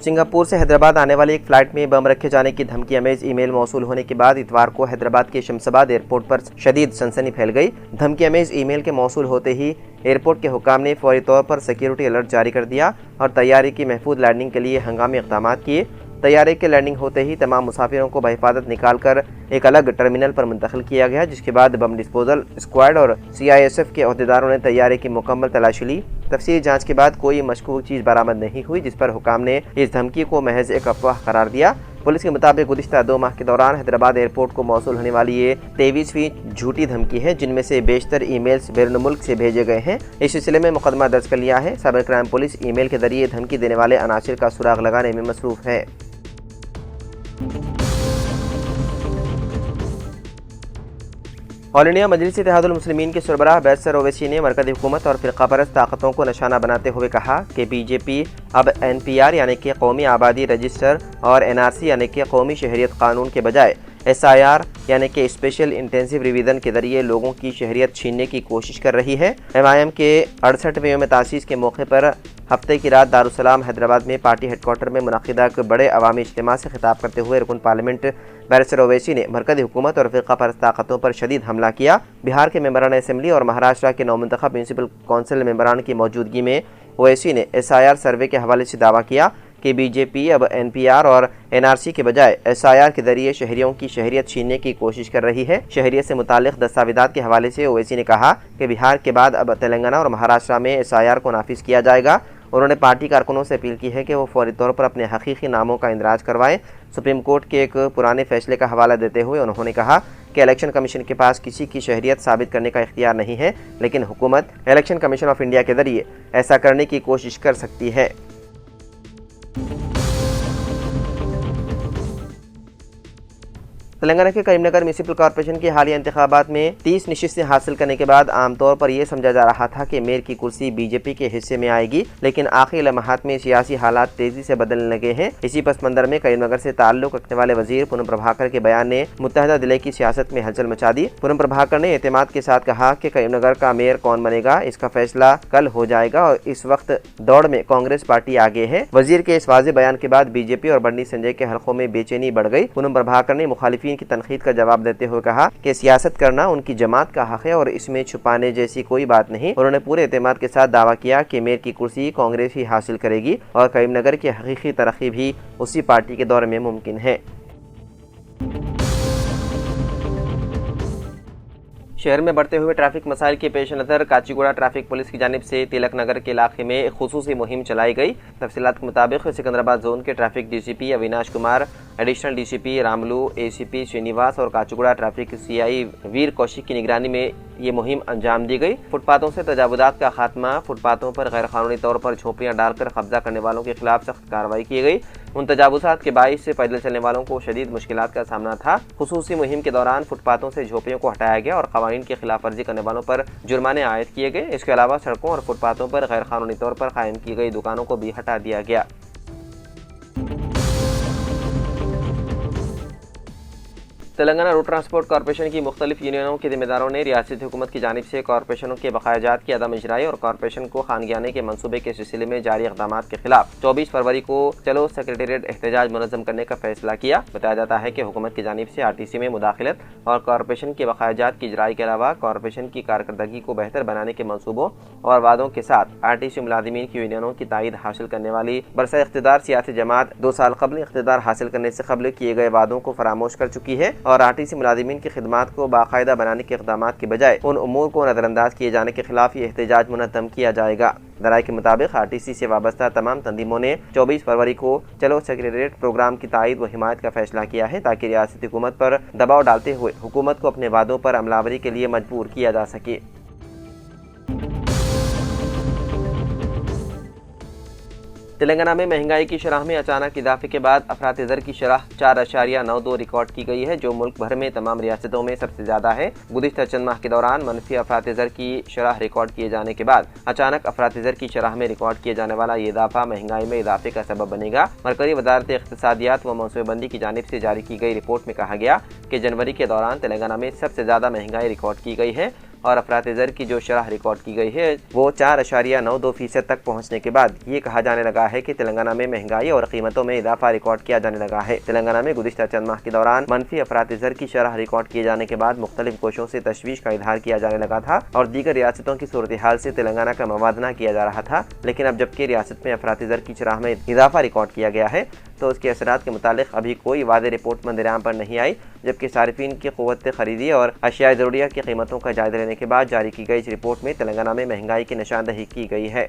Singapore से हैदराबाद आने वाली एक फ्लाइट में बम रखे जाने की धमकी अमेज ईमेल मौसूल होने के बाद इतवार को हैदराबाद के शमशाबाद एयरपोर्ट पर शदीद सनसनी फैल गई। धमकी अमेज ईमेल के मौसूल होते ही एयरपोर्ट के हुक्काम ने फौरी तौर पर सिक्योरिटी अलर्ट जारी कर दिया और तैयारी की महफूज लैंडिंग के लिए हंगामी इक़दाम किए। तैयारे के लैंडिंग होते ही तमाम मुसाफिरों को बहिफाजत निकालकर एक अलग टर्मिनल पर मुंतकिल किया गया, जिसके बाद बम डिस्पोजल स्क्वाड और CISF के अहदेदारों ने तैयारे की मुकम्मल तलाशी ली। तफसीली जांच के बाद कोई मशकूक चीज़ बरामद नहीं हुई, जिस पर हुकाम ने इस धमकी को महज एक अफवाह करार दिया। पुलिस के मुताबिक गुज़िश्ता 2 माह के दौरान हैदराबाद एयरपोर्ट को मौसूल होने वाली ये 23वीं झूठी धमकी है, जिनमें से बेशतर ईमेल्स बैरून मुल्क से भेजे गए हैं। इस सिलसिले में मुकदमा दर्ज कर लिया है। साइबर क्राइम पुलिस ईमेल के जरिए धमकी देने वाले अनासिर का सुराग लगाने में मसरूफ है। ऑल इंडिया मजलिस इत्तेहादुल मुस्लिमीन के सरबराह बैरिस्टर ओवैसी ने मरकज़ी हुकूमत और फ़िरक़ा परस्त ताकतों को निशाना बनाते हुए कहा कि BJP अब NPR यानी कि कौमी आबादी रजिस्टर और NRC यानी कि कौमी शहरियत कानून के बजाय SIR यानी कि स्पेशल इंटेंसिव रिवीजन के जरिए लोगों की शहरियत छीनने की कोशिश कर रही है। MIM के 68वें यौम तासीस के मौके पर हफ्ते की रात दारुस्सलाम हैदराबाद में पार्टी हेडक्वार्टर में मुनक़िदा एक बड़े अवामी इज्तिमा से खिताब करते हुए रुकन पार्लियामेंट बैरिस्टर ओवैसी ने मरकज़ी हुकूमत और फ़िरक़ा परस्त ताकतों पर शदीद हमला किया। बिहार के मेंबरान असम्बली और महाराष्ट्र के नौमुंतखब म्यूनसिपल कौंसिल मेंबरान की मौजूदगी में ओवैसी ने SIR सर्वे के हवाले से दावा किया कि BJP अब NPR और NRC के बजाय SIR के जरिए शहरियों की शहरियत छीनने की कोशिश कर रही है। शहरियत से मुतालिक दस्तावेज़ात के हवाले से ओवैसी ने कहा कि बिहार के बाद अब तेलंगाना और महाराष्ट्र में SIR को नाफिज किया जाएगा। उन्होंने पार्टी कारकुनों से अपील की है कि वो फौरी तौर पर अपने हकीकी नामों का इंदराज करवाएं। सुप्रीम कोर्ट के एक पुराने फैसले का हवाला देते हुए उन्होंने कहा कि इलेक्शन कमीशन के पास किसी की शहरियत साबित करने का इख्तियार नहीं है, लेकिन हुकूमत इलेक्शन कमीशन ऑफ इंडिया के जरिए ऐसा करने की कोशिश कर सकती है। तेलंगाना के करीमनगर म्यूनसिपल कॉर्पोरेशन की हालिया इंतखाबात में 30 नशिस्तें हासिल करने के बाद आमतौर पर यह समझा जा रहा था कि मेयर की कुर्सी BJP के हिस्से में आएगी, लेकिन आखिरी लम्हात में सियासी हालात तेजी से बदलने लगे हैं। इसी पस मंजर में करीमनगर से ताल्लुक रखने वाले वजीर पूनम प्रभाकर के बयान ने मुत्तहदा जिले की सियासत में हलचल मचा दी। पूनम प्रभाकर ने एतमाद के साथ कहा कि करीमनगर का मेयर कौन बनेगा इसका फैसला कल हो जाएगा और इस वक्त दौड़ में कांग्रेस पार्टी आगे है। वजीर के इस वाज़ेह बयान के बाद BJP और बंडी संजय के हलकों में बेचैनी बढ़ गई। पूनम प्रभाकर ने मुखालिफिन की तनकीद का जवाब देते हुए कहा कि सियासत करना उनकी जमात का हक है और इसमें छुपाने जैसी कोई बात नहीं। उन्होंने पूरे एतमाद के साथ दावा किया कि मेयर की कुर्सी कांग्रेस ही हासिल करेगी और करीमनगर की हकीकी तरक्की भी उसी पार्टी के दौर में मुमकिन है। शहर में बढ़ते हुए ट्रैफिक मसाइल के पेश नज़र काचीगुड़ा ट्रैफिक पुलिस की जानिब से तिलक नगर के इलाके में एक खुसूसी मुहिम चलाई गई। तफसीलात के मुताबिक सिकंदराबाद जोन के traffic DCP Avinash Kumar, additional DCP Ramulu, ACP Srinivas और काचीगुड़ा ट्रैफिक CI वीर कौशिक की निगरानी में ये मुहिम अंजाम दी गई। फुटपाथों से तजावुजात का खात्मा, फुटपाथों पर गैर कानूनी तौर पर झोपड़ियां डालकर कब्जा करने वालों के खिलाफ सख्त कार्रवाई की गई। उन तजावुजात के बाइस से पैदल चलने वालों को शदीद मुश्किलात का सामना था। खुसूसी मुहिम के दौरान फुटपाथों से झोपड़ियों को हटाया गया और कवानीन की खिलाफ वर्जी करने वालों पर जुर्माने आयद किए गए। इसके अलावा सड़कों और फुटपाथों पर गैर कानूनी तौर पर कायम की गई दुकानों को भी हटा दिया गया। तेलंगाना रोड ट्रांसपोर्ट कॉर्पोरेशन की मुख्तलिफ यूनियनों के जिम्मेदारों ने रियासती हुकूमत की जानिब से कॉर्पोरेशनों के बकायाजात की अदम इजराई और कॉर्पोरेशन को खानगियाने के मनसूबे के सिलसिले में जारी इक़दामात के खिलाफ 24 फरवरी को चलो सेक्रेटेरिएट एहतजाज मुनज़्ज़म करने का फैसला किया। बताया जाता है कि हुकूमत की जानिब से RTC में मुदाखलत और कॉर्पोरेशन के बकायाजात की इजराई के अलावा कॉर्पोरेशन की कारकर्दगी को बेहतर बनाने के मनसूबों और वादों के साथ RTC मुलाजिमीन की यूनियनों की तायद हासिल करने वाली बरसा इख्तिदार सियासी जमात 2 साल कबल इख्तिदार हासिल करने से कबल किए गए वादों को फरामोश कर चुकी है और RTC मुलाजिमीन की खिदमात को बाकायदा बनाने के इक़दामात के बजाय उन उमूर को नज़रअंदाज किए जाने के खिलाफ ये एहतजाज मुनज़्ज़म किया जाएगा। दराए के मुताबिक RTC से वाबस्ता तमाम तंजीमों ने 24 फरवरी को चलो सेक्रेटेरिएट प्रोग्राम की तायद व हिमायत का फैसला किया है ताकि रियासती हुकूमत पर दबाव डालते हुए हुकूमत को अपने वादों पर अमलावरी के लिए मजबूर किया जा सके। تلنگانہ میں مہنگائی کی شرح میں اچانک اضافے کے بعد افراط زر کی شرح 4.92 ریکارڈ کی گئی ہے، جو ملک بھر میں تمام ریاستوں میں سب سے زیادہ ہے۔ گزشتہ چند ماہ کے دوران منفی افراط زر کی شرح ریکارڈ کیے جانے کے بعد اچانک افراط زر کی شرح میں ریکارڈ کیے جانے والا یہ اضافہ مہنگائی میں اضافے کا سبب بنے گا۔ مرکزی وزارت اقتصادیات و منصوبہ بندی کی جانب سے جاری کی گئی رپورٹ میں کہا گیا کہ جنوری کے دوران تلنگانہ میں سب سے زیادہ مہنگائی ریکارڈ کی گئی ہے اور افراط زر کی جو شرح ریکارڈ کی گئی ہے وہ 4.92% تک پہنچنے کے بعد یہ کہا جانے لگا ہے کہ تلنگانہ میں مہنگائی اور قیمتوں میں اضافہ ریکارڈ کیا جانے لگا ہے۔ تلنگانہ میں گزشتہ چند ماہ کے دوران منفی افراط زر کی شرح ریکارڈ کیے جانے کے بعد مختلف گوشوں سے تشویش کا اظہار کیا جانے لگا تھا اور دیگر ریاستوں کی صورتحال سے تلنگانہ کا موازنہ کیا جا رہا تھا، لیکن اب جبکہ ریاست میں افراط زر کی شرح میں اضافہ ریکارڈ کیا گیا ہے تو اس کے اثرات کے متعلق ابھی کوئی واضح رپورٹ منظر پر نہیں آئی، جبکہ صارفین کی قوت خریدی اور اشیاء ضروریہ کی قیمتوں کا جائزہ لینے کے بعد جاری کی گئی اس رپورٹ میں تلنگانہ میں مہنگائی کی نشاندہی کی گئی ہے۔